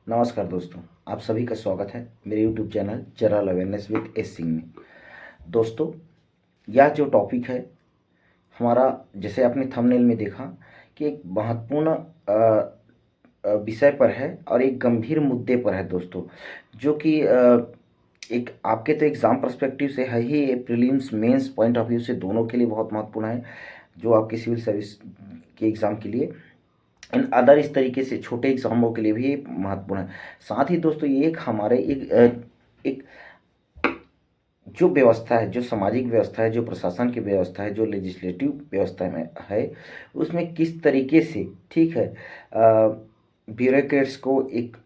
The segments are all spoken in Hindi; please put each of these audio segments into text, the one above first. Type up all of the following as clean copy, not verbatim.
नमस्कार दोस्तों, आप सभी का स्वागत है मेरे YouTube channel general awareness with S Singh में। दोस्तों, यह जो टॉपिक है हमारा, जैसे आपने थंबनेल में देखा कि एक महत्वपूर्ण विषय पर है और एक गंभीर मुद्दे पर है दोस्तों, जो कि एक आपके तो एग्ज़ाम पर्सपेक्टिव से है ही, prelims mains point of view से दोनों के लिए बहुत महत्वपूर्ण है, जो आपके सिविल सर्विस के एग्ज़ाम के लिए, इन अदर इस तरीके से छोटे एग्जामों के लिए भी ये महत्वपूर्ण है। साथ ही दोस्तों, ये एक हमारे एक जो व्यवस्था है, जो सामाजिक व्यवस्था है, जो प्रशासन की व्यवस्था है, जो लेजिस्लेटिव व्यवस्था में है, उसमें किस तरीके से, ठीक है, ब्यूरोक्रेट्स को एक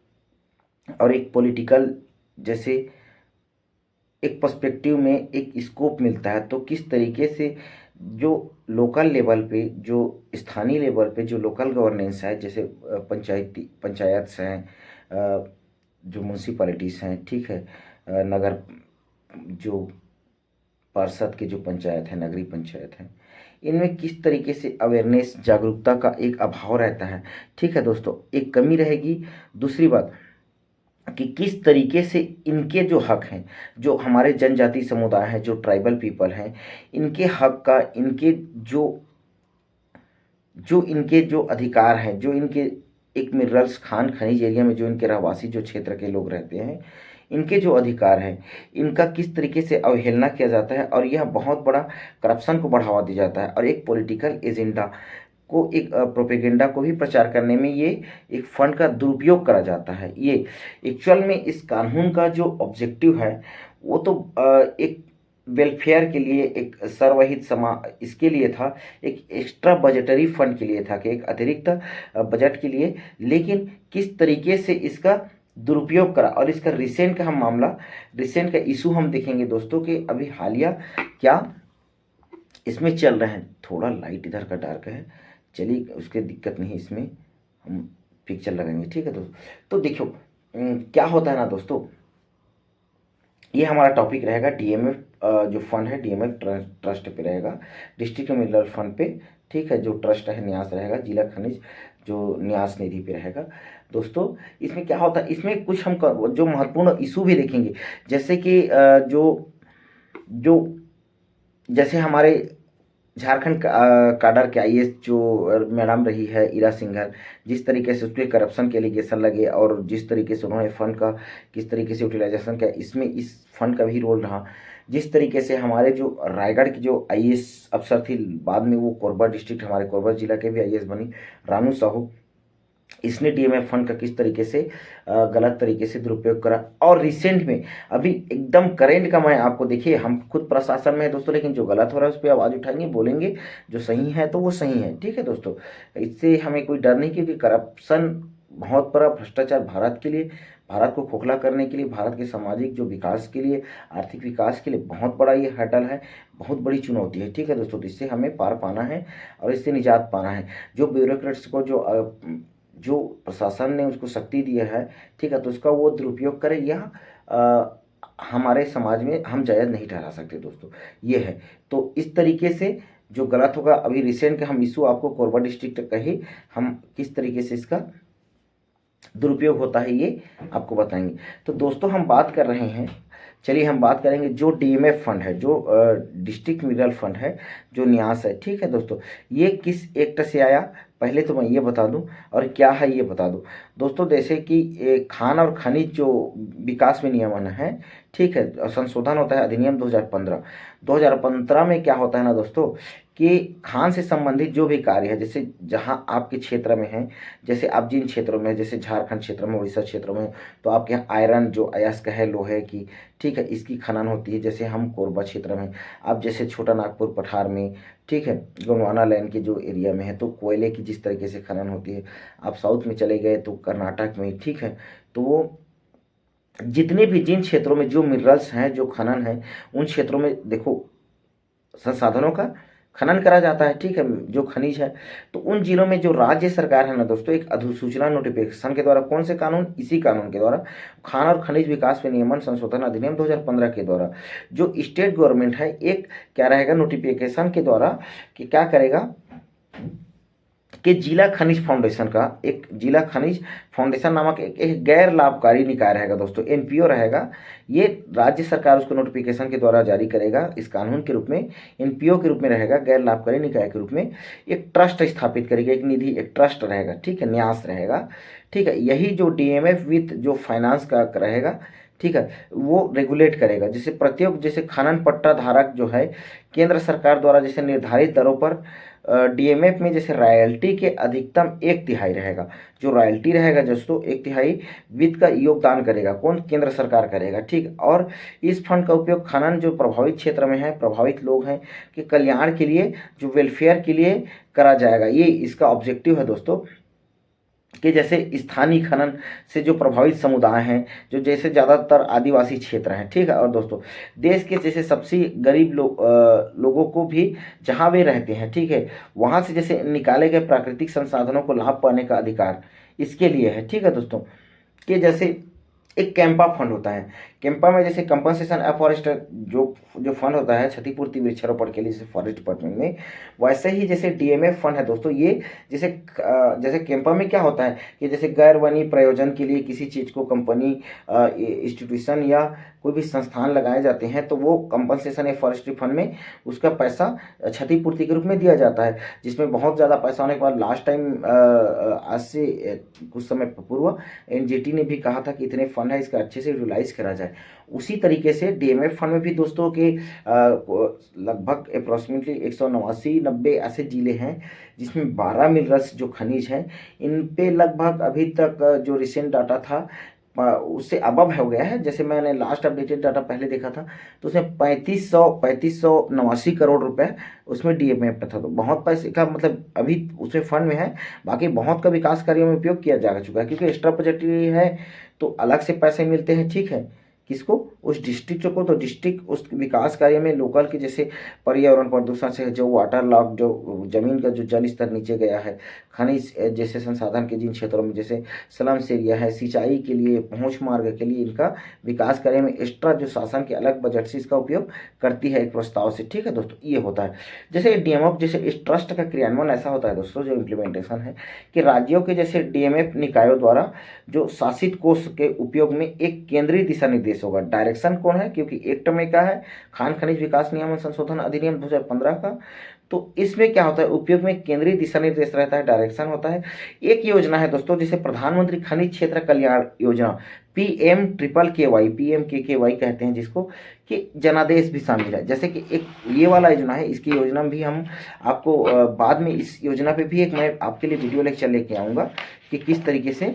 और एक पॉलिटिकल, जैसे एक पर्सपेक्टिव में एक स्कोप मिलता है, तो किस तरीके से जो लोकल लेवल पे, जो स्थानीय लेवल पे जो लोकल गवर्नेंस है, जैसे पंचायत हैं, जो म्यूनसिपैलिटीज़ हैं, ठीक है, नगर, जो पार्षद के जो पंचायत है, नगरीय पंचायत है, इनमें किस तरीके से अवेयरनेस, जागरूकता का एक अभाव रहता है। ठीक है दोस्तों, एक कमी रहेगी। दूसरी बात कि किस तरीके से इनके जो हक हैं, जो हमारे जनजाति समुदाय हैं, जो ट्राइबल पीपल हैं, इनके हक का, इनके जो जो इनके जो अधिकार हैं, जो इनके एक मिनरल्स खान खनिज एरिया में जो इनके रहवासी जो क्षेत्र के लोग रहते हैं, इनके जो अधिकार हैं, इनका किस तरीके से अवहेलना किया जाता है, और यह बहुत बड़ा करप्शन को बढ़ावा दिया जाता है, और एक पॉलिटिकल एजेंडा को, एक प्रोपेगेंडा को भी प्रचार करने में ये एक फंड का दुरुपयोग करा जाता है। ये एक्चुअल में इस कानून का जो ऑब्जेक्टिव है, वो तो एक वेलफेयर के लिए, एक सर्वहित इसके लिए था, एक एक्स्ट्रा बजटरी फंड के लिए था, कि एक अतिरिक्त बजट के लिए। लेकिन किस तरीके से इसका दुरुपयोग करा, और इसका रिसेंट का हम मामला, रिसेंट का इशू हम देखेंगे दोस्तों, कि अभी हालिया क्या इसमें चल रहे हैं। थोड़ा लाइट इधर का डार्क है, चलिए उसके दिक्कत नहीं, इसमें हम पिक्चर लगाएंगे, ठीक है दोस्तों। तो देखो क्या होता है ना दोस्तों, ये हमारा टॉपिक रहेगा डीएमएफ, जो फंड है डीएमएफ ट्रस्ट पे रहेगा, डिस्ट्रिक्ट मिनरल फंड पे, ठीक है, जो ट्रस्ट है न्यास रहेगा, जिला खनिज जो न्यास निधि पे रहेगा। दोस्तों, इसमें क्या होता है, इसमें कुछ हम जो महत्वपूर्ण इशू भी देखेंगे, जैसे कि जो जो जैसे हमारे झारखंड काडर के आईएएस जो मैडम रही है इरा सिंघल, जिस तरीके से उस पर करप्शन के एलिगेशन लगे, और जिस तरीके से उन्होंने फंड का किस तरीके से यूटिलाइजेशन किया, इसमें इस फंड का भी रोल रहा। जिस तरीके से हमारे जो रायगढ़ की जो आईएएस अफसर थी, बाद में वो कोरबा डिस्ट्रिक्ट, हमारे कोरबा जिला के भी आईएएस बनी, रानू साहू, इसने डीएमएफ फंड का किस तरीके से गलत तरीके से दुरुपयोग करा। और रिसेंट में अभी एकदम करेंट का, मैं आपको, देखिए हम खुद प्रशासन में है दोस्तों, लेकिन जो गलत हो रहा है उस पर आवाज़ उठाएंगे, बोलेंगे, जो सही है तो वो सही है, ठीक है दोस्तों। इससे हमें कोई डर नहीं, क्योंकि करप्शन बहुत बड़ा भ्रष्टाचार भारत के लिए, भारत को खोखला करने के लिए, भारत के सामाजिक जो विकास के लिए, आर्थिक विकास के लिए बहुत बड़ा ये हर्डल है, बहुत बड़ी चुनौती है, ठीक है दोस्तों। तो इससे हमें पार पाना है और इससे निजात पाना है। जो ब्यूरोक्रेट्स को, जो प्रशासन ने उसको शक्ति दिया है, ठीक है, तो उसका वो दुरुपयोग करे, यह हमारे समाज में हम जायज़ नहीं ठहरा सकते दोस्तों, ये है। तो इस तरीके से जो गलत होगा, अभी रिसेंट का हम इशू आपको कोरबा डिस्ट्रिक्ट कहे, हम किस तरीके से इसका दुरुपयोग होता है ये आपको बताएंगे। तो दोस्तों, हम बात कर रहे हैं, चलिए हम बात करेंगे जो डीएमएफ फंड है, जो डिस्ट्रिक्ट मिनरल फंड है, जो न्यास है, ठीक है दोस्तों, ये किस एक्ट से आया, पहले तो मैं ये बता दूं, और क्या है ये बता दूं दोस्तों। जैसे कि खान और खनिज जो विकास विनियमन है, ठीक है, संशोधन होता है अधिनियम 2015। 2015 में क्या होता है ना दोस्तों, कि खान से संबंधित जो भी कार्य है, जैसे जहाँ आपके क्षेत्र में है, जैसे आप जिन क्षेत्रों में, जैसे झारखंड क्षेत्र में, उड़ीसा क्षेत्रों में, तो आपके यहाँ आयरन जो अयस्क है लोहे की, ठीक है, इसकी खनन होती है। जैसे हम कोरबा क्षेत्र में, आप जैसे छोटा नागपुर पठार में, ठीक है, गोंडवाना लैंड के जो एरिया में है, तो कोयले की जिस तरीके से खनन होती है। आप साउथ में चले गए तो कर्नाटक में, ठीक है, तो वो जितने भी जिन क्षेत्रों में जो मिनरल्स हैं, जो खनन है, उन क्षेत्रों में देखो संसाधनों का खनन करा जाता है, ठीक है, जो खनिज है। तो उन जिलों में जो राज्य सरकार है ना दोस्तों, एक अधिसूचना नोटिफिकेशन के द्वारा, कौन से कानून, इसी कानून के द्वारा, खान और खनिज विकास विनियमन संशोधन अधिनियम 2015 के द्वारा, जो स्टेट गवर्नमेंट है, एक क्या रहेगा नोटिफिकेशन के द्वारा, कि क्या करेगा, कि जिला खनिज फाउंडेशन का एक जिला खनिज फाउंडेशन नामक एक गैर लाभकारी निकाय रहेगा दोस्तों, एनपीओ रहेगा। ये राज्य सरकार उसको नोटिफिकेशन के द्वारा जारी करेगा, इस कानून के रूप में एनपीओ के रूप में रहेगा, गैर लाभकारी निकाय के रूप में एक ट्रस्ट स्थापित करेगा, एक निधि, एक ट्रस्ट रहेगा, ठीक है, न्यास रहेगा, ठीक है। यही जो डीएमएफ विथ जो फाइनेंस का रहेगा, ठीक है, वो रेगुलेट करेगा। जैसे प्रत्येक जैसे खनन पट्टा धारक जो है केंद्र सरकार द्वारा जैसे निर्धारित दरों पर डीएमएफ में जैसे रॉयल्टी के अधिकतम 1/3 रहेगा। जो रॉयल्टी रहेगा दोस्तों 1/3 वित्त का योगदान करेगा, कौन? केंद्र सरकार करेगा, ठीक। और इस फंड का उपयोग खनन जो प्रभावित क्षेत्र में है, प्रभावित लोग हैं के कल्याण के लिए, जो वेलफेयर के लिए करा जाएगा। ये इसका ऑब्जेक्टिव है दोस्तों, कि जैसे स्थानीय खनन से जो प्रभावित समुदाय हैं, जो जैसे ज़्यादातर आदिवासी क्षेत्र हैं, ठीक है। और दोस्तों देश के जैसे सबसे गरीब लोगों को भी जहाँ वे रहते हैं, ठीक है, वहाँ से जैसे निकाले गए प्राकृतिक संसाधनों को लाभ पाने का अधिकार इसके लिए है, ठीक है दोस्तों। कि जैसे एक कैंपा फंड होता है, कैंपा में जैसे कंपनसेशन एफॉरेस्टर जो फंड होता है क्षतिपूर्ति वृक्षारोपण के लिए जैसे फॉरेस्ट डिपार्टमेंट में, वैसे ही जैसे डीएमएफ फंड है दोस्तों। ये जैसे कैंपा में क्या होता है कि जैसे गैर वनी प्रयोजन के लिए किसी चीज़ को कंपनी, इंस्टीट्यूशन या कोई भी संस्थान लगाए जाते हैं, तो वो कंपनसेशन या फॉरेस्ट्री फंड में उसका पैसा क्षतिपूर्ति के रूप में दिया जाता है, जिसमें बहुत ज़्यादा पैसा होने के बाद लास्ट टाइम आज से कुछ समय पूर्व एनजीटी ने भी कहा था कि इतने फंड है, इसका अच्छे से यूटिलाइज करा जाए। उसी तरीके से डीएमएफ फंड में भी दोस्तों के लगभग अप्रॉक्सीमेटली 189-90 ऐसे जिले हैं जिसमें 12 मिनरल्स जो खनिज हैं, इन पे लगभग अभी तक जो रिसेंट डाटा था उससे अबव हो गया है। जैसे मैंने लास्ट अपडेटेड डाटा पहले देखा था तो उसमें 3589 करोड़ रुपए उसमें डीएमएफ था। तो बहुत पैसे का मतलब अभी उसमें फंड में है, बाकी बहुत का विकास कार्यों में उपयोग किया जा चुका है, क्योंकि एक्स्ट्रा बजटरी है तो अलग से पैसे मिलते हैं, ठीक है, किसको? उस डिस्ट्रिक्ट को। तो डिस्ट्रिक्ट उस विकास कार्य में लोकल के जैसे पर्यावरण प्रदूषण से जो वाटर लॉक, जो जमीन का जो जल स्तर नीचे गया है, खनिज जैसे संसाधन के जिन क्षेत्रों में जैसे स्लम्स एरिया है, सिंचाई के लिए, पहुंच मार्ग के लिए, इनका विकास कार्य में एक्स्ट्रा जो शासन के अलग बजट से इसका उपयोग करती है एक प्रस्ताव से, ठीक है दोस्तों। ये होता है जैसे डीएमएफ, जैसे इस ट्रस्ट का क्रियान्वयन ऐसा होता है दोस्तों, जो इम्प्लीमेंटेशन है कि राज्यों के जैसे डीएमएफ निकायों द्वारा जो शासित कोष के उपयोग में एक केंद्रीय दिशा निर्देश होगा। डायरेक्शन कौन है? क्योंकि एक्ट में क्या है, खान खनिज विकास नियमन संशोधन अधिनियम 2015 का, तो इसमें क्या होता है, उपयोग में केंद्रीय दिशा निर्देश रहता है, डायरेक्शन होता है। एक योजना है दोस्तों जिसे प्रधानमंत्री खनिज क्षेत्र कल्याण योजना, PMKKY, PMKKY कहते हैं जिसको, कि जनादेश भी शामिल है। जैसे कि एक ये वाला योजना है, इसकी योजना भी हम आपको बाद में, इस योजना पे भी एक मैं आपके लिए वीडियो लेक्चर लेके आऊँगा कि किस तरीके से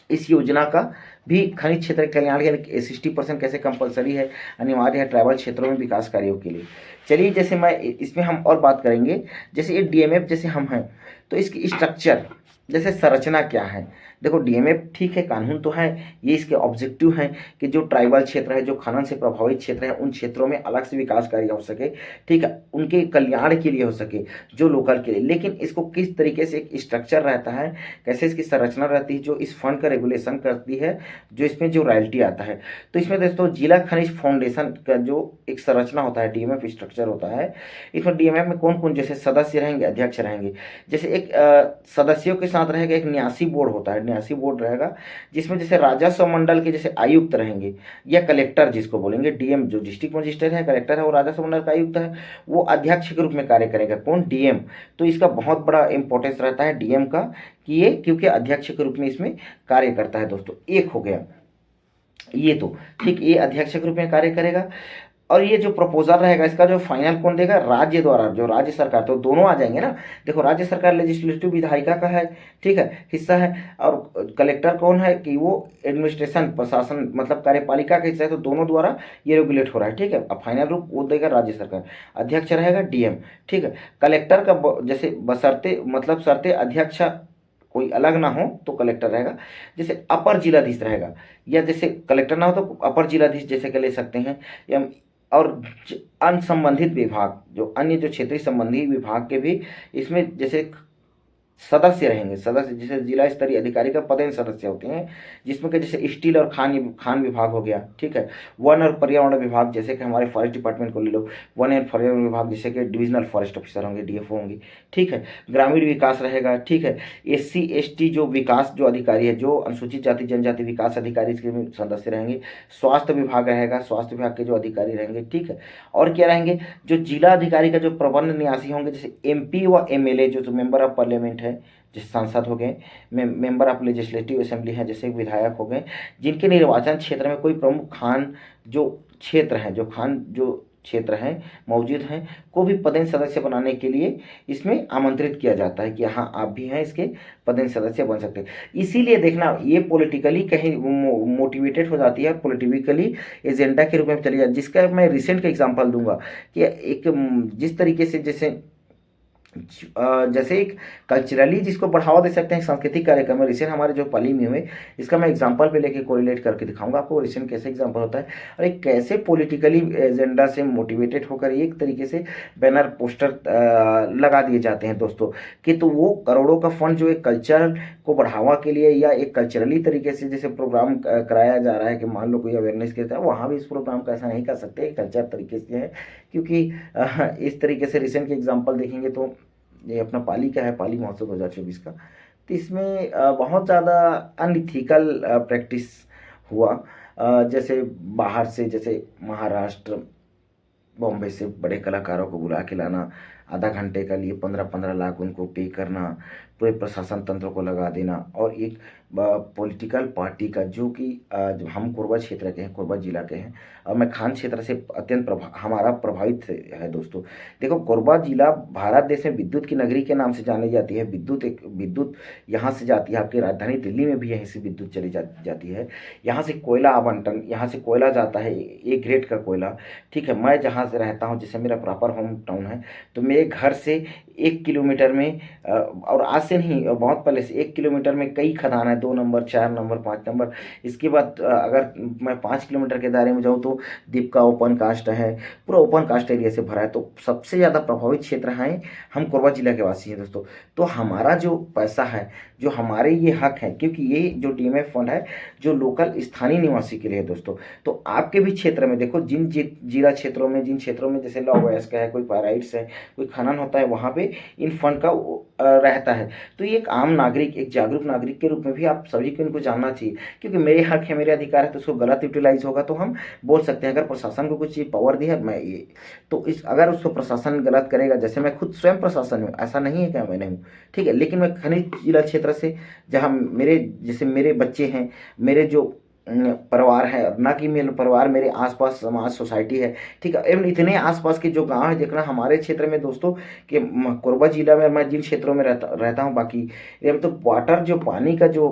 इस योजना का भी खनिज क्षेत्र कल्याण के 60% कैसे कंपलसरी है, अनिवार्य है ट्राइबल क्षेत्रों में विकास कार्यों के लिए। चलिए जैसे मैं इसमें हम और बात करेंगे, जैसे ये डीएमएफ जैसे हम हैं तो इसकी स्ट्रक्चर जैसे संरचना क्या है। देखो डीएमएफ ठीक है, कानून तो है, ये इसके ऑब्जेक्टिव हैं कि जो ट्राइबल क्षेत्र है, जो खनन से प्रभावित क्षेत्र है, उन क्षेत्रों में अलग से विकास कार्य हो सके, ठीक है, उनके कल्याण के लिए हो सके, जो लोकल के लिए। लेकिन इसको किस तरीके से एक स्ट्रक्चर रहता है, कैसे इसकी संरचना रहती है, जो इस फंड का रेगुलेशन करती है, जो इसमें जो रॉयल्टी आता है। तो इसमें दोस्तों जिला खनिज फाउंडेशन का जो एक संरचना होता है, डीएमएफ स्ट्रक्चर होता है, इसमें डीएमएफ में कौन कौन जैसे सदस्य रहेंगे, अध्यक्ष रहेंगे। जैसे एक सदस्यों के साथ रहेगा एक न्यासी बोर्ड होता है, न्यासी बोर्ड रहेगा, जिसमें जैसे राजस्व मंडल के जैसे आयुक्त रहेंगे या कलेक्टर जिसको बोलेंगे, डीएम जो डिस्ट्रिक्ट मजिस्ट्रेट है, कलेक्टर है, वो राजस्व मंडल का आयुक्त है, वो अध्यक्ष के रूप में कार्य करेगा। कौन? डीएम। तो इसका बहुत बड़ा इंपॉर्टेंस रहता है डीएम का, कि ये क्योंकि अध्यक्ष के रूप में इसमें कार्य करता है दोस्तों। एक हो गया ये, तो ठीक, ये अध्यक्ष के रूप में कार्य करेगा। और ये जो प्रपोजल रहेगा इसका जो फाइनल कौन देगा? राज्य द्वारा, जो राज्य सरकार, तो दोनों आ जाएंगे ना। देखो राज्य सरकार लेजिस्लेटिव विधायिका का है, ठीक है, हिस्सा है, और कलेक्टर कौन है कि वो एडमिनिस्ट्रेशन प्रशासन मतलब कार्यपालिका का हिस्सा है, तो दोनों द्वारा ये रेगुलेट हो रहा है, ठीक है। अब फाइनल रूप वो देगा राज्य सरकार, अध्यक्ष रहेगा डीएम, ठीक है। कलेक्टर का जैसे बशर्ते मतलब शर्ते अध्यक्ष कोई अलग ना हो तो कलेक्टर रहेगा। जैसे अपर जिलाधीश रहेगा, या जैसे कलेक्टर ना हो तो अपर जिलाधीश जैसे के ले सकते हैं, या और अन्य संबंधित विभाग, जो अन्य जो क्षेत्रीय संबंधी विभाग के भी इसमें जैसे सदस्य रहेंगे। सदस्य जैसे जिला स्तरीय अधिकारी का पदेन सदस्य होते हैं, जिसमें कि जैसे स्टील और खान विभाग हो गया, ठीक है। वन और पर्यावरण विभाग, जैसे कि हमारे फॉरेस्ट डिपार्टमेंट को ले लो, वन एंड पर्यावरण विभाग जैसे कि डिविजनल फॉरेस्ट ऑफिसर होंगे, डीएफओ होंगे, ठीक है। ग्रामीण विकास रहेगा, ठीक है। एससी एसटी जो विकास जो अधिकारी है, जो अनुसूचित जाति जनजाति विकास अधिकारी, इसके भी सदस्य रहेंगे। स्वास्थ्य विभाग रहेगा, स्वास्थ्य विभाग के जो अधिकारी रहेंगे, ठीक है। और क्या रहेंगे, जो जिला अधिकारी का जो प्रबंध न्यासी होंगे, जैसे एमपी व एमएलए जो मेंबर ऑफ पार्लियामेंट है, जैसे सांसद हो गए, मेंबर ऑफ लेजिस्लेटिव असेंबली है, जैसे विधायक हो गए, जिनके निर्वाचन क्षेत्र में कोई प्रमुख खान जो क्षेत्र है, जो क्षेत्र हैं मौजूद हैं, को भी पदेन सदस्य बनाने के लिए इसमें आमंत्रित किया जाता है कि हाँ आप भी हैं, इसके पदेन सदस्य बन सकते हैं। इसीलिए देखना, ये पॉलिटिकली कहीं मोटिवेटेड हो जाती है, पॉलिटिकली एजेंडा के रूप में चली जाती है। जिसका मैं रिसेंट का एग्जांपल दूंगा कि एक जिस तरीके से जैसे एक कल्चरली जिसको बढ़ावा दे सकते हैं, सांस्कृतिक कार्यक्रम में रिसेंट हमारे जो पाली में हुए, इसका मैं एग्जांपल पे लेके कोरिलेट करके दिखाऊंगा आपको रिसेंट कैसे एग्जांपल होता है, और एक कैसे पॉलिटिकली एजेंडा से मोटिवेटेड होकर एक तरीके से बैनर पोस्टर लगा दिए जाते हैं दोस्तों, कि तो वो करोड़ों का फंड जो एक कल्चर को बढ़ावा के लिए या एक कल्चरली तरीके से जैसे प्रोग्राम कराया जा रहा है, कि मान लो कोई अवेयरनेस के है, वहाँ भी इस प्रोग्राम का ऐसा नहीं कर सकते, कल्चर तरीके से है। क्योंकि इस तरीके से रिसेंट के एग्जांपल देखेंगे तो ये अपना पाली का है, पाली महोत्सव 2024 का, तो इसमें बहुत ज़्यादा अनइथिकल प्रैक्टिस हुआ। जैसे बाहर से, जैसे महाराष्ट्र बॉम्बे से बड़े कलाकारों को बुला के लाना, आधा घंटे का लिए 15-15 लाख उनको पे करना, पूरे प्रशासन तंत्र को लगा देना, और एक पॉलिटिकल पार्टी का जो कि हम कोरबा क्षेत्र के हैं, कोरबा जिला के हैं, और मैं खान क्षेत्र से अत्यंत हमारा प्रभावित है दोस्तों। देखो, कोरबा जिला भारत देश में विद्युत की नगरी के नाम से जानी जाती है। विद्युत यहाँ से जाती है, आपकी राजधानी दिल्ली में भी यहीं से विद्युत चली जाती है। यहाँ से कोयला आवंटन, यहाँ से कोयला जाता है, ए ग्रेड का कोयला, ठीक है। मैं जहाँ से रहता हूँ, जैसे मेरा प्रॉपर होम टाउन है, तो मेरे घर से 1 किलोमीटर में, और आज से नहीं, बहुत पहले से 1 किलोमीटर में कई खदान है, 2 नंबर, 4 नंबर, 5 नंबर। इसके बाद अगर मैं 5 किलोमीटर के दायरे में जाऊँ तो दीपका ओपन कास्ट है, पूरा ओपन कास्ट एरिया से भरा है। तो सबसे ज़्यादा प्रभावित क्षेत्र हैं, हम कोरबा जिला के वासी हैं दोस्तों। तो हमारा जो पैसा है, जो हमारे ये हक है, क्योंकि ये जो डीएमएफ फंड है जो लोकल स्थानीय निवासी के लिए है दोस्तों। तो आपके भी क्षेत्र में देखो, जिन जिला क्षेत्रों में, जिन क्षेत्रों में जैसे लॉ वयस्क है, कोई पैराइट्स है, कोई खनन होता है, वहाँ पे इन फंड का रहता है। तो ये एक आम नागरिक, एक जागरूक नागरिक के रूप में भी आप सभी को इनको जानना चाहिए, क्योंकि मेरे हक है, मेरे अधिकार है, तो उसको गलत यूटिलाइज होगा तो हम बोल सकते हैं। अगर प्रशासन को कुछ चीज़ पावर दी है, मैं ये तो इस अगर उसको प्रशासन गलत करेगा, जैसे मैं खुद स्वयं प्रशासन में, ऐसा नहीं है कि मैं नहीं हूँ, ठीक है, लेकिन मैं खनिज जिला क्षेत्र से, जहाँ मेरे जैसे मेरे बच्चे हैं, मेरे जो परिवार है, ना कि मेरे परिवार, मेरे आसपास समाज सोसाइटी है, ठीक है, एवं इतने आसपास के जो गांव है, देखना हमारे क्षेत्र में दोस्तों, कि कोरबा जिला में मैं जिन क्षेत्रों में रहता हूँ, बाकी तो वाटर, जो पानी का जो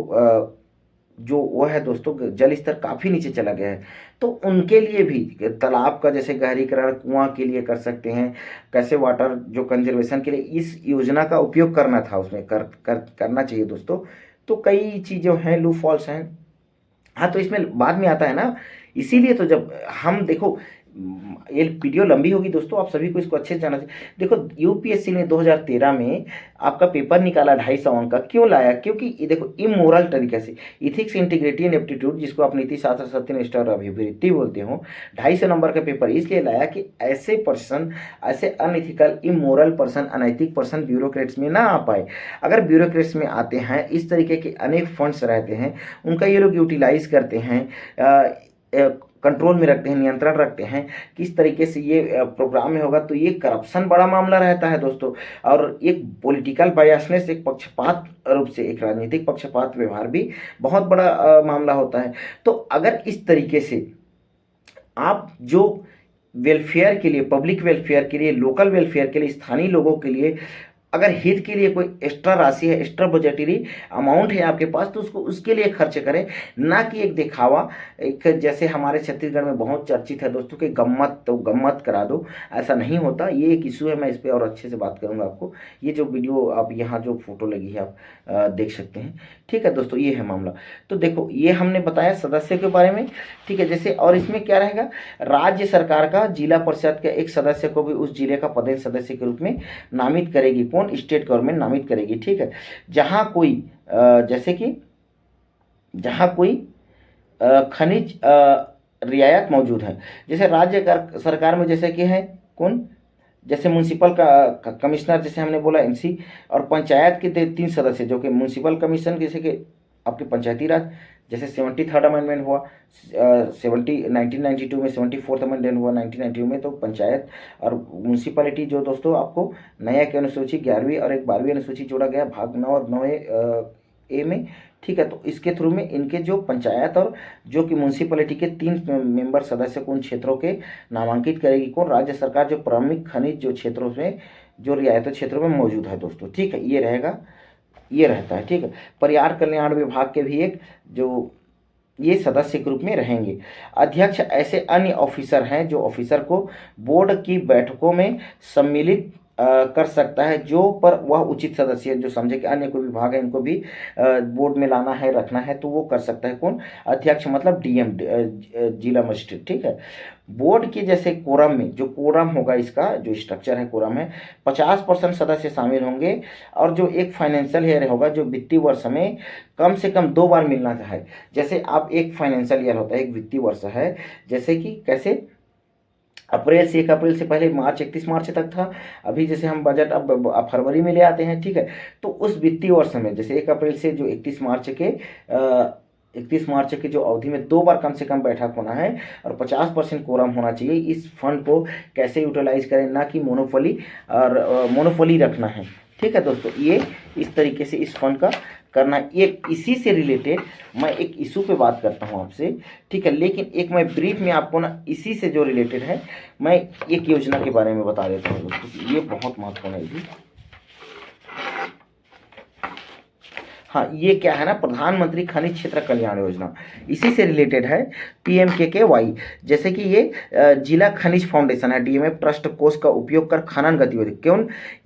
वो है दोस्तों, जल स्तर काफ़ी नीचे चला गया है। तो उनके लिए भी तालाब का जैसे गहरीकरण, कुआं के लिए कर सकते हैं, कैसे वाटर जो कंजर्वेशन के लिए इस योजना का उपयोग करना था, उसमें करना चाहिए दोस्तों। तो कई चीज़ें हैं, लूप फॉल्स हैं। हाँ, तो इसमें बाद में आता है ना, इसीलिए तो जब हम देखो, ये वीडियो लंबी होगी दोस्तों, आप सभी को इसको अच्छे से जानना चाहिए। देखो, यूपीएससी ने 2013 में आपका पेपर निकाला 250 अंक का, क्यों लाया? क्योंकि ये देखो, इमोरल तरीके से इथिक्स, इंटीग्रिटी एंड एप्टीट्यूड, जिसको आप नीति शास्त्र, सत्यनिष्ठा और अभिवृत्ति बोलते हो, 250 नंबर का पेपर इसलिए लाया कि ऐसे पर्सन, ऐसे अनइथिकल, इमोरल पर्सन, अनैतिक पर्सन ब्यूरोक्रेट्स में ना आ पाए। अगर ब्यूरोक्रेट्स में आते हैं, इस तरीके के अनेक फंड्स रहते हैं, उनका ये लोग यूटिलाइज करते हैं, कंट्रोल में रखते हैं, नियंत्रण रखते हैं, किस तरीके से ये प्रोग्राम में होगा, तो ये करप्शन बड़ा मामला रहता है दोस्तों। और एक पॉलिटिकल बायसनेस, एक पक्षपात रूप से, एक राजनीतिक पक्षपात व्यवहार भी बहुत बड़ा मामला होता है। तो अगर इस तरीके से आप जो वेलफेयर के लिए, पब्लिक वेलफेयर के लिए, लोकल वेलफेयर के लिए, स्थानीय लोगों के लिए अगर हित के लिए कोई एक्स्ट्रा राशि है, एक्स्ट्रा बजटरी अमाउंट है आपके पास, तो उसको उसके लिए खर्च करें, ना कि एक दिखावा, एक जैसे हमारे छत्तीसगढ़ में बहुत चर्चित है दोस्तों कि गम्मत, तो गम्मत करा दो। ऐसा नहीं होता, ये एक इशू है, मैं इस पर और अच्छे से बात करूंगा आपको। ये जो वीडियो आप यहाँ जो फोटो लगी है, आप देख सकते हैं, ठीक है दोस्तों, ये है मामला। तो देखो, ये हमने बताया सदस्य के बारे में, ठीक है। जैसे और इसमें क्या रहेगा, राज्य सरकार का जिला परिषद के एक सदस्य को भी उस जिले का पदेन सदस्य के रूप में नामित करेगी। कौन, स्टेट गवर्नमेंट नामित करेगी। ठीक है, जहाँ कोई जैसे कि जहाँ कोई खनिज रियायत मौजूद है, जैसे राज्य सरकार में जैसे कि है कौन, जैसे म्यूनसिपल का कमिश्नर, जैसे हमने बोला एमसी, और पंचायत के 3 सदस्य जो कि म्यूनसिपल कमीशन, जैसे कि आपके पंचायती राज, जैसे 73rd अमेंडमेंट हुआ 1992 में, 74th अमेंडमेंट हुआ 1992 में, तो पंचायत और म्यूनसिपैलिटी जो दोस्तों आपको नया की अनुसूची 11वीं और एक 12वीं अनुसूची जोड़ा गया भाग 9 और 9A में। ठीक है, तो इसके थ्रू में इनके जो पंचायत और जो कि म्यूनसिपैलिटी के 3 मेंबर सदस्य को उन क्षेत्रों के नामांकित करेगी कौन, राज्य सरकार, जो प्रमुख खनिज जो क्षेत्रों में जो रियायती क्षेत्रों में मौजूद है दोस्तों। ठीक है, ये रहेगा, ये रहता है। ठीक है, पर्यावरण कल्याण विभाग के भी एक जो ये सदस्य के रूप में रहेंगे। अध्यक्ष ऐसे अन्य ऑफिसर हैं जो ऑफिसर को बोर्ड की बैठकों में सम्मिलित कर सकता है, जो पर वह उचित सदस्य जो समझे कि अन्य कोई विभाग है इनको भी बोर्ड में लाना है, रखना है, तो वो कर सकता है कौन, अध्यक्ष मतलब डीएम, जिला मजिस्ट्रेट। ठीक है, बोर्ड के जैसे कोरम में, जो कोरम होगा इसका जो स्ट्रक्चर है कोरम है, 50% सदस्य शामिल होंगे, और जो एक फाइनेंशियल ईयर होगा जो वित्तीय वर्ष में कम से कम 2 बार मिलना है। जैसे आप एक फाइनेंशियल ईयर होता है, एक वित्तीय वर्ष है, जैसे कि कैसे अप्रैल से 1 अप्रैल से पहले मार्च 31 मार्च तक था, अभी जैसे हम बजट अब फरवरी में ले आते हैं। ठीक है, तो उस वित्तीय वर्ष में जैसे 1 अप्रैल से जो 31 मार्च के जो अवधि में 2 बार कम से कम बैठक होना है, और 50% कोरम होना चाहिए। इस फंड को कैसे यूटिलाइज करें, ना कि मोनोपोली और मोनोपोली रखना है। ठीक है दोस्तों, ये इस तरीके से इस फंड का करना। एक इसी से रिलेटेड मैं एक इशू पे बात करता हूँ आपसे। ठीक है, लेकिन एक मैं ब्रीफ में आपको ना इसी से जो रिलेटेड है मैं एक योजना के बारे में बता देता हूँ दोस्तों, ये बहुत महत्वपूर्ण है जी। हाँ, ये क्या है ना, प्रधानमंत्री खनिज क्षेत्र कल्याण योजना, इसी से रिलेटेड है PMKKY। जैसे कि ये जिला खनिज फाउंडेशन है, DMF ट्रस्ट कोष का उपयोग कर खनन गतिविधि, क्यों,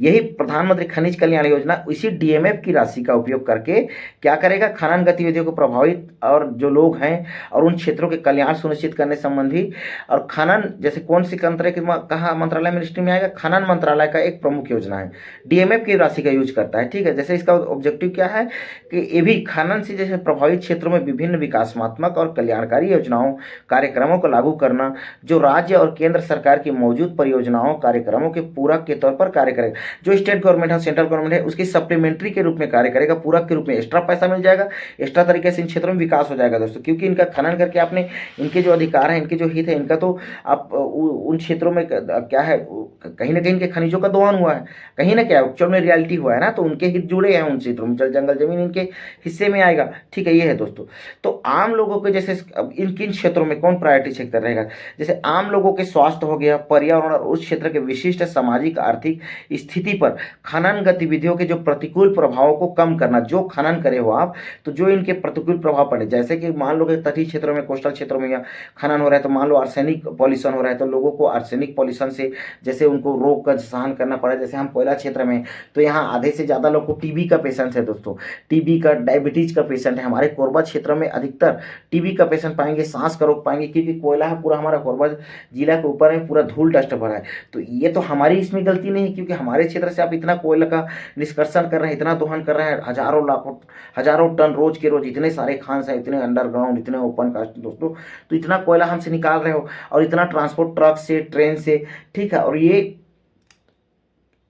यही प्रधानमंत्री खनिज कल्याण योजना इसी DMF की राशि का उपयोग करके क्या करेगा, खनन गतिविधियों को प्रभावित और जो लोग हैं और उन क्षेत्रों के कल्याण सुनिश्चित करने संबंधी, और खनन जैसे कौन सी कहा मंत्रालय मिनिस्ट्री में आएगा, खनन मंत्रालय का एक प्रमुख योजना है, DMF की राशि का यूज करता है। ठीक है, जैसे इसका ऑब्जेक्टिव क्या है कि ये भी खनन से जैसे प्रभावित क्षेत्रों में विभिन्न विकासात्मक और कल्याणकारी योजनाओं कार्यक्रमों को लागू करना, जो राज्य और केंद्र सरकार की मौजूद परियोजनाओं कार्यक्रमों के पूरक के तौर पर कार्य करेगा। जो स्टेट गवर्नमेंट है, सेंट्रल गवर्नमेंट है, उसकी सप्लीमेंट्री के रूप में कार्य करेगा, पूरक के रूप में एक्स्ट्रा पैसा मिल जाएगा, एक्स्ट्रा तरीके से इन क्षेत्रों में विकास हो जाएगा दोस्तों। क्योंकि इनका खनन करके आपने इनके जो अधिकार है, इनके जो हित है, इनका तो आप उन क्षेत्रों में क्या है, कहीं ना कहीं इनके खनिजों का दोहन हुआ है, कहीं ना क्या एक्चुअल में रियलिटी हुआ है ना, तो उनके हित जुड़े हैं उन क्षेत्रों में, जल जंगल जमीन इनके हिस्से में आएगा। ठीक है, ये है दोस्तों। तो आम लोगों के जैसे इन किन क्षेत्रों में कौन प्रायोरिटी सेक्टर रहेगा, जैसे आम लोगों के स्वास्थ्य हो गया, पर्यावरण और उस क्षेत्र के विशिष्ट सामाजिक आर्थिक स्थिति पर खनन गतिविधियों के जो प्रतिकूल प्रभावों को कम करना, जो खनन करे हो आप, तो जो इनके प्रतिकूल प्रभाव पड़े, जैसे कि मान लो कि तटीय क्षेत्रों में, कोस्टल क्षेत्रों में या खनन हो रहा है, तो मान लो आर्सेनिक पॉल्यूशन हो रहा है, तो लोगों को आर्सेनिक पॉल्यूशन से जैसे उनको रोग का सहन करना पड़ा। जैसे हम कोयला क्षेत्र में, तो यहाँ आधे से ज़्यादा लोग को टीबी का पेशेंट है दोस्तों, टीबी का, डायबिटीज का पेशेंट है। हमारे कोरबा क्षेत्र में अधिकतर टीबी का पेशेंट पाएंगे, सांस का रोग पाएंगे, क्योंकि कोयला है पूरा हमारा कोरबा जिला के ऊपर है, पूरा धूल डस्ट भरा है। तो ये तो हमारी इसमें गलती नहीं है, क्योंकि हमारे क्षेत्र से आप इतना कोयला का निष्कर्षण कर रहे हैं, इतना दोहन कर रहे हैं, हजारों लाखों हजारों टन रोज के रोज, इतने सारे खान हैं, इतने अंडरग्राउंड, इतने ओपन कास्ट दोस्तों, तो इतना कोयला हमसे निकाल रहे हो, और इतना ट्रांसपोर्ट ट्रक से, ट्रेन से। ठीक है, और ये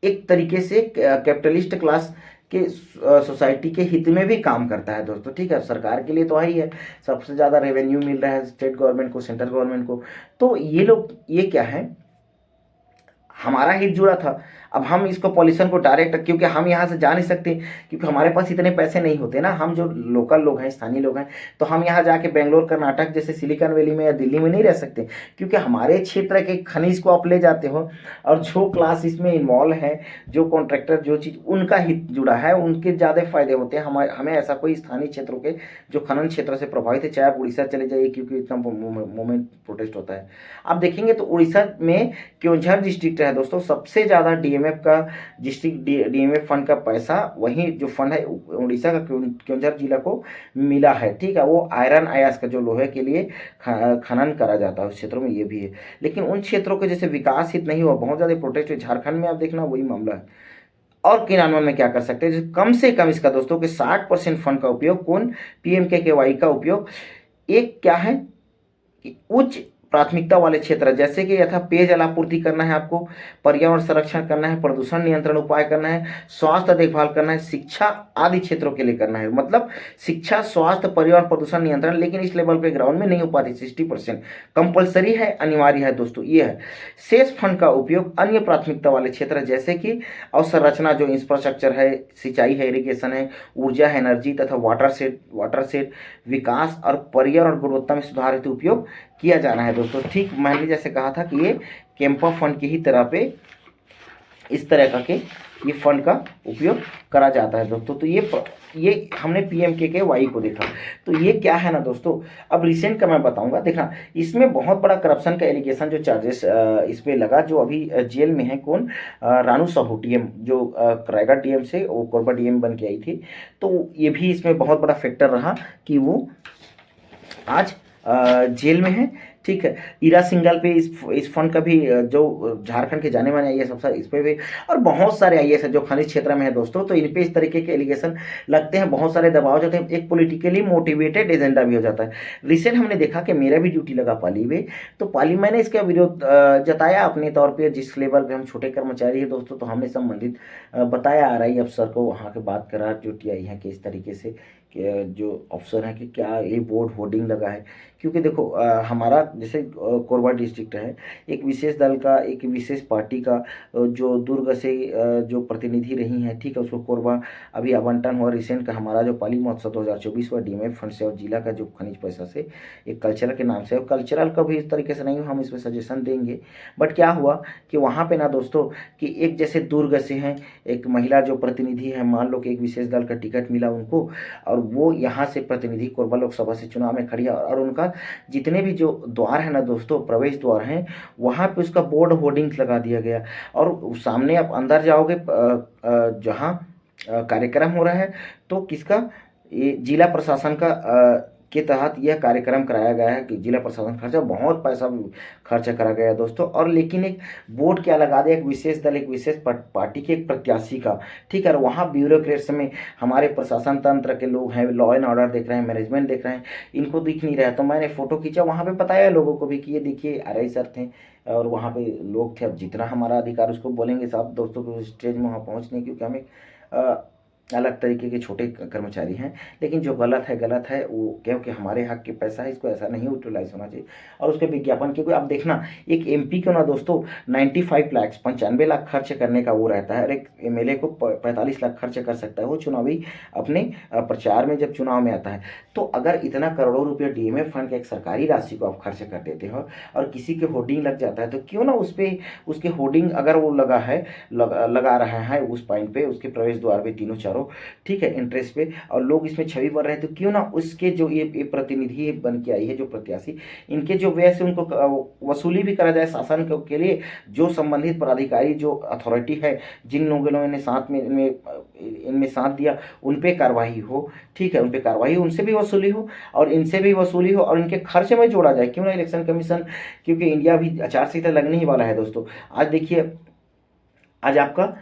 एक तरीके से कैपिटलिस्ट क्लास के सोसाइटी के हित में भी काम करता है दोस्तों। ठीक है, सरकार के लिए तो ही है, सबसे ज़्यादा रेवेन्यू मिल रहा है स्टेट गवर्नमेंट को, सेंट्रल गवर्नमेंट को। तो ये लोग, ये क्या है, हमारा हित जुड़ा था। अब हम इसको पॉल्यूशन को डायरेक्ट, क्योंकि हम यहाँ से जा नहीं सकते, क्योंकि हमारे पास इतने पैसे नहीं होते ना, हम जो लोकल लोग हैं, स्थानीय लोग हैं, तो हम यहाँ जाके बेंगलोर, कर्नाटक जैसे सिलिकॉन वैली में या दिल्ली में नहीं रह सकते, क्योंकि हमारे क्षेत्र के खनिज को आप ले जाते हो, और जो क्लास इसमें इन्वॉल्व है, जो कॉन्ट्रैक्टर, जो चीज़ उनका हित जुड़ा है, उनके ज़्यादा फायदे होते हैं। हमें ऐसा कोई स्थानीय क्षेत्रों के जो खनन क्षेत्र से प्रभावित है, चाहे आप उड़ीसा चले जाइए, क्योंकि इतना मूवमेंट प्रोटेस्ट होता है। आप देखेंगे तो उड़ीसा में क्योंझार डिस्ट्रिक्ट है दोस्तों, सबसे ज़्यादा DMF का डिस्ट्रिक्ट DMF फंड का पैसा, वही जो फंड है उड़ीसा का क्योंझार जिला को मिला है। ठीक है, वो आयरन अयास का जो लोहे के लिए खनन करा जाता है उस क्षेत्रों में, ये भी है। लेकिन उन क्षेत्रों के जैसे विकास हित नहीं हुआ, बहुत ज़्यादा प्रोटेस्ट हुए। झारखंड में आप देखना वही मामला है। और क्रियान्वयन में क्या कर सकते हैं, कम से कम इसका दोस्तों कि 60% फंड का उपयोग कौन, PMKKY का उपयोग एक क्या है कि उच्च प्राथमिकता वाले क्षेत्र जैसे कि यथा पेयजल आपूर्ति करना है आपको, पर्यावरण संरक्षण करना है, प्रदूषण नियंत्रण उपाय करना है, स्वास्थ्य देखभाल करना है, शिक्षा आदि क्षेत्रों के लिए करना है। मतलब शिक्षा, स्वास्थ्य, पर्यावरण, प्रदूषण नियंत्रण, लेकिन इस लेवल पे ग्राउंड में नहीं हो पाती। 60% कंपलसरी है, अनिवार्य है दोस्तों, ये है। शेष फंड का उपयोग अन्य प्राथमिकता वाले क्षेत्र जैसे कि अवसंरचना जो इंफ्रास्ट्रक्चर है, सिंचाई है, इरिगेशन है, ऊर्जा है, एनर्जी तथा वाटर सेट विकास और पर्यावरण गुणवत्ता में सुधार हेतु उपयोग किया जाना है दोस्तों। ठीक मैंने जैसे कहा था कि ये कैंपा फंड की ही तरह पे इस तरह का के ये फंड का उपयोग करा जाता है दोस्तों। तो ये हमने PMKKY को देखा। तो ये क्या है ना दोस्तों, अब रिसेंट का मैं बताऊंगा। देखना इसमें बहुत बड़ा करप्शन का एलिगेशन जो चार्जेस इस पे लगा, जो अभी जेल में है कौन, रानू साहू DM, जो रायगढ़ DM से वो कोरबा DM बन के आई थी। तो ये भी इसमें बहुत बड़ा फैक्टर रहा कि वो आज जेल में है। ठीक है, ईरा सिंघल पे इस फंड का भी जो झारखंड के जाने माने IAS अफसर, इस पे भी, और बहुत सारे IAS है जो खनिज क्षेत्र में है दोस्तों। तो इन पे इस तरीके के एलिगेशन लगते हैं, बहुत सारे दबाव जाते हैं, एक पॉलिटिकली मोटिवेटेड एजेंडा भी हो जाता है। रिसेंट हमने देखा कि मेरा भी ड्यूटी लगा पाली में, तो पाली मैंने इसका विरोध जताया अपने तौर पर। जिस लेवल पर हम छोटे कर्मचारी हैं दोस्तों, तो हमने संबंधित बताया RI अफसर को, वहाँ के बात करा जो TI हैं कि इस तरीके से कि जो अफसर हैं कि क्या ये बोर्ड होर्डिंग लगा है। क्योंकि देखो हमारा जैसे कोरबा डिस्ट्रिक्ट है, एक विशेष दल का, एक विशेष पार्टी का जो दुर्ग से जो प्रतिनिधि रही हैं, ठीक है, उसको कोरबा अभी आवंटन हुआ रिसेंट का। हमारा जो पाली महोत्सव 2024 हुआ DMF फंड से और जिला का जो खनिज पैसा से एक कल्चरल के नाम से, और कल्चरल का भी इस तरीके से नहीं, हम इसमें सजेशन देंगे। बट क्या हुआ कि वहाँ पे ना दोस्तों कि एक जैसे दुर्ग से हैं एक महिला जो प्रतिनिधि है, मान लो कि एक विशेष दल का टिकट मिला उनको, और वो यहाँ से प्रतिनिधि कोरबा लोकसभा से चुनाव में खड़ी है, और उनका जितने भी जो द्वार है ना दोस्तों, प्रवेश द्वार हैं, वहाँ पे उसका बोर्ड होर्डिंग्स लगा दिया गया। और सामने आप अंदर जाओगे जहाँ कार्यक्रम हो रहा है, तो किसका, ये जिला प्रशासन का के तहत यह कार्यक्रम कराया गया है कि जिला प्रशासन खर्चा, बहुत पैसा खर्चा करा गया है दोस्तों। और लेकिन एक बोर्ड क्या लगा दिया, एक विशेष दल, एक विशेष पार्टी के एक प्रत्याशी का, ठीक है। और वहाँ ब्यूरोक्रेट्स में हमारे प्रशासन तंत्र के लोग हैं, लॉ एंड ऑर्डर देख रहे हैं, मैनेजमेंट देख रहे हैं, इनको दिख नहीं रहा है। तो मैंने फोटो खींचा, वहाँ पे बताया लोगों को भी कि ये देखिए RI सर थे और वहाँ पे लोग थे। अब जितना हमारा अधिकार उसको बोलेंगे साहब दोस्तों को स्टेज में वहाँ पहुँचने, क्योंकि हमें अलग तरीके के छोटे कर्मचारी हैं। लेकिन जो गलत है गलत है, वो क्योंकि हमारे हक के पैसा है, इसको ऐसा नहीं यूटिलाइज होना चाहिए। और उसके विज्ञापन, क्योंकि आप देखना एक MP को ना दोस्तों 95 लाख 95 लाख खर्च करने का वो रहता है, और एक MLA को 45 लाख खर्च कर सकता है वो चुनावी अपने प्रचार में, जब चुनाव में आता है। तो अगर इतना करोड़ों रुपये DMF फंड के एक सरकारी राशि को आप खर्च कर देते हो और किसी के होर्डिंग लग जाता है, तो क्यों ना उस पर उसके होर्डिंग अगर वो लगा है, लगा रहा है उस पॉइंट पे, उसके प्रवेश द्वार पे तीनों चारों, ठीक है, इंटरेस्ट पे, और लोग इसमें छवि बन रहे हैं, तो क्यों ना उसके जो ये प्रतिनिधि बन के आई है, जो प्रत्याशी, इनके जो व्यय से उनको वसूली भी करा जाए शासन के लिए। जो संबंधित पदाधिकारी, जो अथॉरिटी है, जिन लोगों ने साथ में इनमें साथ दिया, उन पे कार्रवाई हो, ठीक है, उन पे कार्रवाई हो, उनसे भी वसूली हो और इनसे भी वसूली हो, और इनके खर्च में जोड़ा जाए। क्यों ना इलेक्शन कमीशन, क्योंकि इंडिया भी आचार संहिता लगने ही वाला है दोस्तों। आज देखिए, आज आपका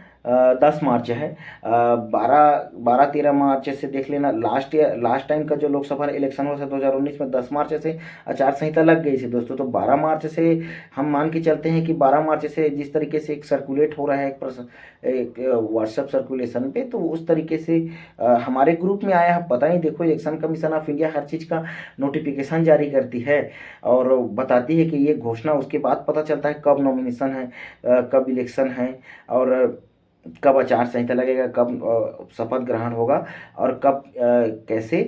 10 मार्च है, 12-13 मार्च से देख लेना। लास्ट टाइम का जो लोकसभा इलेक्शन हुआ था 2019 में, 10 मार्च से आचार संहिता लग गई थी दोस्तों। तो 12 मार्च से हम मान के चलते हैं कि 12 मार्च से जिस तरीके से एक सर्कुलेट हो रहा है एक व्हाट्सएप सर्कुलेशन पे, तो उस तरीके से हमारे ग्रुप में आया है। पता नहीं, देखो इलेक्शन कमीशन ऑफ इंडिया हर चीज़ का नोटिफिकेशन जारी करती है और बताती है कि ये घोषणा, उसके बाद पता चलता है कब नॉमिनेशन है, कब इलेक्शन है, और कब आचार संहिता लगेगा, कब शपथ ग्रहण होगा, और कब कैसे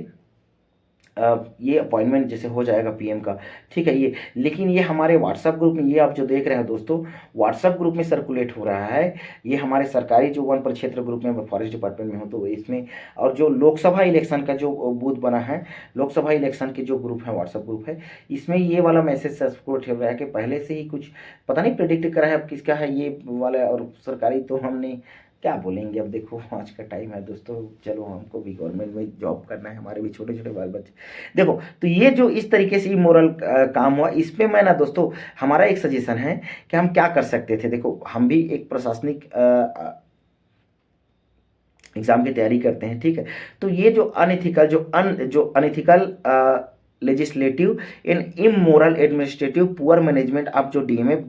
ये अपॉइंटमेंट जैसे हो जाएगा PM का, ठीक है। ये लेकिन ये हमारे व्हाट्सएप ग्रुप में, ये आप जो देख रहे हैं दोस्तों, व्हाट्सएप ग्रुप में सर्कुलेट हो रहा है। ये हमारे सरकारी जो वन परिक्षेत्र ग्रुप में, फॉरेस्ट डिपार्टमेंट में हो तो इसमें, और जो लोकसभा इलेक्शन का जो बूथ बना है, लोकसभा इलेक्शन के जो ग्रुप है, व्हाट्सएप ग्रुप है, इसमें ये वाला मैसेज सर्कुलेट हो रहा है कि पहले से ही कुछ पता नहीं प्रेडिक्ट करा है अब किसका है ये वाला। और सरकारी तो हमने क्या बोलेंगे, अब देखो आज का टाइम है दोस्तों, चलो हमको भी गवर्नमेंट में जॉब करना है, हमारे भी छोटे छोटे बाल बच्चे। देखो, तो ये जो इस तरीके से इमोरल काम हुआ, इस पे मैं ना दोस्तों, हमारा एक सजेशन है कि हम क्या कर सकते थे। देखो, हम भी एक प्रशासनिक एग्ज़ाम की तैयारी करते हैं, ठीक है। तो ये जो unethical legislative and immoral administrative poor management of जो डीएमएफ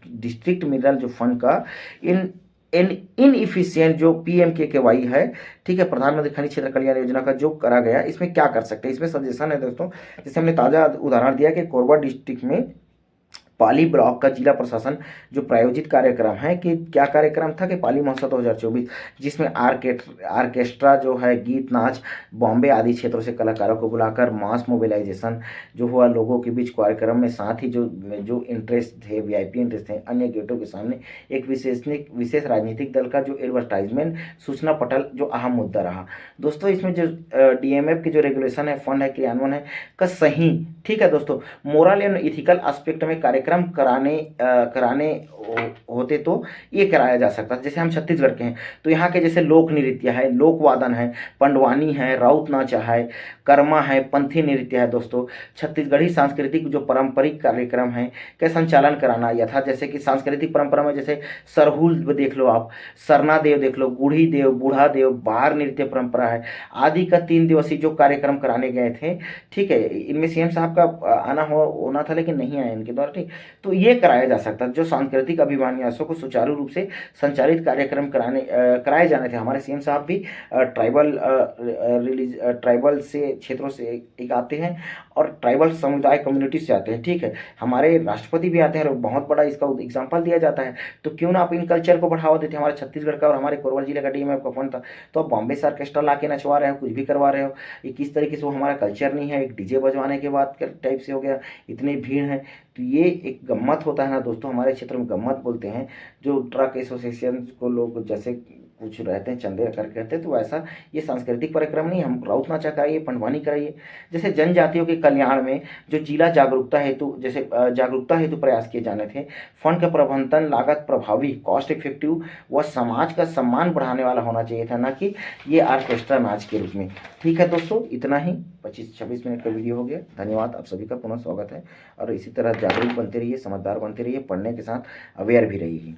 डिस्ट्रिक्ट मिनरल जो फंड का इन इनइफिशियंट जो पीएमकेकेवाई है, ठीक है, प्रधानमंत्री खनिज क्षेत्र कल्याण योजना का जो करा गया, इसमें क्या कर सकते हैं, इसमें सजेशन है दोस्तों। जैसे हमने ताज़ा उदाहरण दिया कि कोरबा डिस्ट्रिक्ट में पाली ब्लॉक का जिला प्रशासन जो प्रायोजित कार्यक्रम है, कि क्या कार्यक्रम था कि पाली महोत्सव 2024, जिसमें आर्केस्ट्रा जो है, गीत नाच, बॉम्बे आदि क्षेत्रों से कलाकारों को बुलाकर मास मोबिलाइजेशन जो हुआ लोगों के बीच कार्यक्रम में, साथ ही जो इंटरेस्ट थे, वीआईपी इंटरेस्ट थे, अन्य गेटों के सामने एक विशेष राजनीतिक दल का जो एडवर्टाइजमेंट सूचना पटल जो अहम मुद्दा रहा। दोस्तों इसमें जो डीएमएफ की जो रेगुलेशन है, फंड है, क्रियान्वयन है का सही, ठीक है दोस्तों, मोरल एंड इथिकल एस्पेक्ट में कार्यक्रम कराने होते तो ये कराया जा सकता है। जैसे हम छत्तीसगढ़ के हैं तो यहाँ के जैसे लोक नृत्य है, लोक वादन है, पंडवानी है, राउत नाचा है, कर्मा है, पंथी नृत्य है दोस्तों, छत्तीसगढ़ी सांस्कृतिक जो पारंपरिक कार्यक्रम है का संचालन कराना यथा, जैसे कि सांस्कृतिक परंपरा में जैसे सरहुल देख लो आप, सरना देव देख लो, बूढ़ी देव, बूढ़ा देव, बाहर नृत्य परंपरा है आदि का 3 दिवसीय जो कार्यक्रम कराने गए थे, ठीक है। इनमें सीएम साहब का आना होना था लेकिन नहीं आया इनके द्वारा, ठीक। तो ये कराया जा सकता है, जो सांस्कृतिक अभियानों को सुचारू रूप से संचालित कार्यक्रम कराए जाने थे। हमारे सीएम साहब भी ट्राइबल से क्षेत्रों से एक आते हैं और ट्राइबल समुदाय कम्युनिटी से आते हैं, ठीक है। हमारे राष्ट्रपति भी आते हैं और बहुत बड़ा इसका एग्जाम्पल दिया जाता है। तो क्यों ना आप इन कल्चर को बढ़ावा देते हैं। हमारे छत्तीसगढ़ का और हमारे कोरबा जिले का डीएमएफ का फंड था, तो आप बॉम्बे से ऑर्केस्ट्रा ला के नचवा रहे हो, कुछ भी करवा रहे हो, ये किस तरीके से वो हमारा कल्चर नहीं है, एक डीजे बजवाने के बाद टाइप से हो गया, इतनी भीड़ है। तो ये एक गम्मत होता है ना दोस्तों, हमारे क्षेत्र में गम्मत बोलते हैं, जो ट्रक एसोसिएशन को लोग जैसे कुछ रहते हैं चंदे करके कहते हैं, तो वैसा ये सांस्कृतिक कार्यक्रम नहीं, हम राउत नाचा कराइए, पंडवानी कराइए। जैसे जनजातियों के कल्याण में जो जिला जागरूकता हेतु प्रयास किए जाने थे, फंड का प्रबंधन लागत प्रभावी, कॉस्ट इफेक्टिव व समाज का सम्मान बढ़ाने वाला होना चाहिए था, ना कि ये ऑर्केस्ट्रा नाच के रूप में। ठीक है दोस्तों, इतना ही 25-26 मिनट का वीडियो हो गया। धन्यवाद, आप सभी का पुनः स्वागत है। और इसी तरह जागरूक बनते रहिए, समझदार बनते रहिए, पढ़ने के साथ अवेयर भी रहिए।